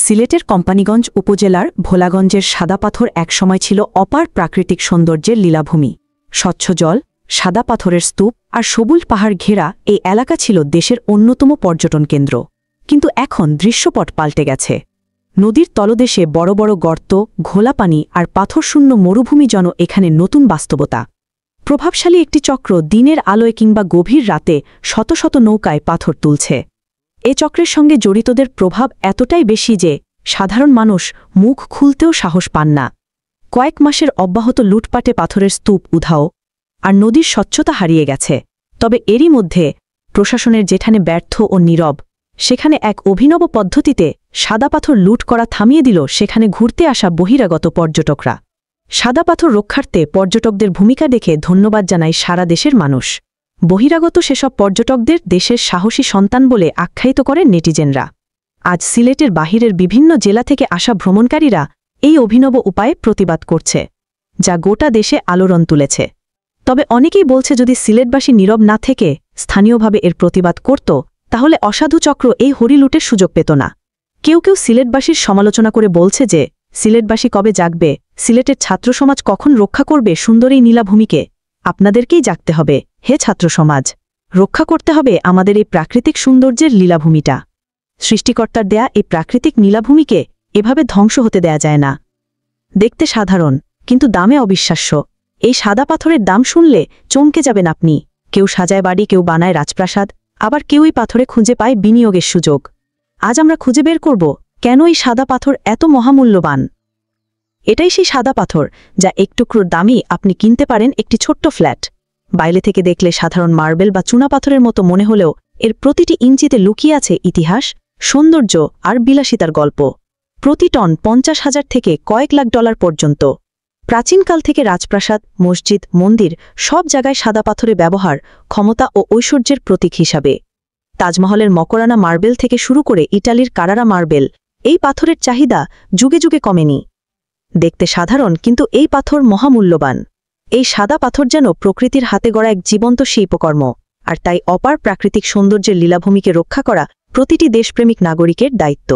সিলেটের কোম্পানীগঞ্জ উপজেলার ভোলাগঞ্জের সাদা পাথর একসময় ছিল অপার প্রাকৃতিক সৌন্দর্যের লীলাভূমি। স্বচ্ছ জল, সাদা পাথরের স্তূপ আর সবুজ পাহাড় ঘেরা এই এলাকা ছিল দেশের অন্যতম পর্যটন কেন্দ্র। কিন্তু এখন দৃশ্যপট পাল্টে গেছে। নদীর তলদেশে বড় বড় গর্ত, ঘোলা পানি আর পাথরশূন্য মরুভূমি যেন এখানে নতুন বাস্তবতা। প্রভাবশালী একটি চক্র দিনের আলোয় কিংবা গভীর রাতে শত শত নৌকায় পাথর তুলছে। এ চক্রের সঙ্গে জড়িতদের প্রভাব এতটাই বেশি যে সাধারণ মানুষ মুখ খুলতেও সাহস পান না। কয়েক মাসের অব্যাহত লুটপাটে পাথরের স্তূপ উধাও, আর নদীর স্বচ্ছতা হারিয়ে গেছে। তবে এরই মধ্যে প্রশাসনের যেখানে ব্যর্থ ও নীরব, সেখানে এক অভিনব পদ্ধতিতে সাদা পাথর লুট করা থামিয়ে দিল সেখানে ঘুরতে আসা বহিরাগত পর্যটকরা। সাদা পাথর রক্ষার্থে পর্যটকদের ভূমিকা দেখে ধন্যবাদ জানায় সারা দেশের মানুষ। বহিরাগত সেসব পর্যটকদের দেশের সাহসী সন্তান বলে আখ্যায়িত করেন নেটিজেনরা। আজ সিলেটের বাহিরের বিভিন্ন জেলা থেকে আসা ভ্রমণকারীরা এই অভিনব উপায়ে প্রতিবাদ করছে, যা গোটা দেশে আলোড়ন তুলেছে। তবে অনেকেই বলছে যদি সিলেটবাসী নীরব না থেকে স্থানীয়ভাবে এর প্রতিবাদ করত, তাহলে অসাধু চক্র এই হরিলুটের সুযোগ পেত না। কেউ কেউ সিলেটবাসীর সমালোচনা করে বলছে যে সিলেটবাসী কবে জাগবে, সিলেটের ছাত্র সমাজ কখন রক্ষা করবে সুন্দর এই নীলাভূমিকে। আপনাদেরকেই জাগতে হবে হে ছাত্র সমাজ, রক্ষা করতে হবে আমাদের এই প্রাকৃতিক সৌন্দর্যের লীলাভূমিটা। সৃষ্টিকর্তার দেয়া এই প্রাকৃতিক নীলাভূমিকে এভাবে ধ্বংস হতে দেয়া যায় না। দেখতে সাধারণ, কিন্তু দামে অবিশ্বাস্য। এই সাদা পাথরের দাম শুনলে চমকে যাবেন আপনি। কেউ সাজায় বাড়ি, কেউ বানায় রাজপ্রাসাদ, আবার কেউই পাথরে খুঁজে পায় বিনিয়োগের সুযোগ। আজ আমরা খুঁজে বের করব কেন এই সাদা পাথর এত মহামূল্যবান। এটাই সেই সাদা পাথর যা এক টুকরোর দামই আপনি কিনতে পারেন একটি ছোট্ট ফ্ল্যাট। বাইরে থেকে দেখলে সাধারণ মার্বেল বা চুনা পাথরের মতো মনে হলেও এর প্রতিটি ইঞ্চিতে লুকিয়ে আছে ইতিহাস, সৌন্দর্য আর বিলাসিতার গল্প। প্রতি টন 50,000 থেকে কয়েক লাখ ডলার পর্যন্ত। প্রাচীনকাল থেকে রাজপ্রাসাদ, মসজিদ, মন্দির সব জায়গায় সাদা পাথরের ব্যবহার ক্ষমতা ও ঐশ্বর্যের প্রতীক হিসাবে। তাজমহলের মকরানা মার্বেল থেকে শুরু করে ইটালির কারারা মার্বেল, এই পাথরের চাহিদা যুগে যুগে কমেনি। দেখতে সাধারণ, কিন্তু এই পাথর মহামূল্যবান। এই সাদা পাথর যেন প্রকৃতির হাতে গড়া এক জীবন্ত শিল্পকর্ম, আর তাই অপার প্রাকৃতিক সৌন্দর্যের লীলাভূমিকে রক্ষা করা প্রতিটি দেশপ্রেমিক নাগরিকের দায়িত্ব।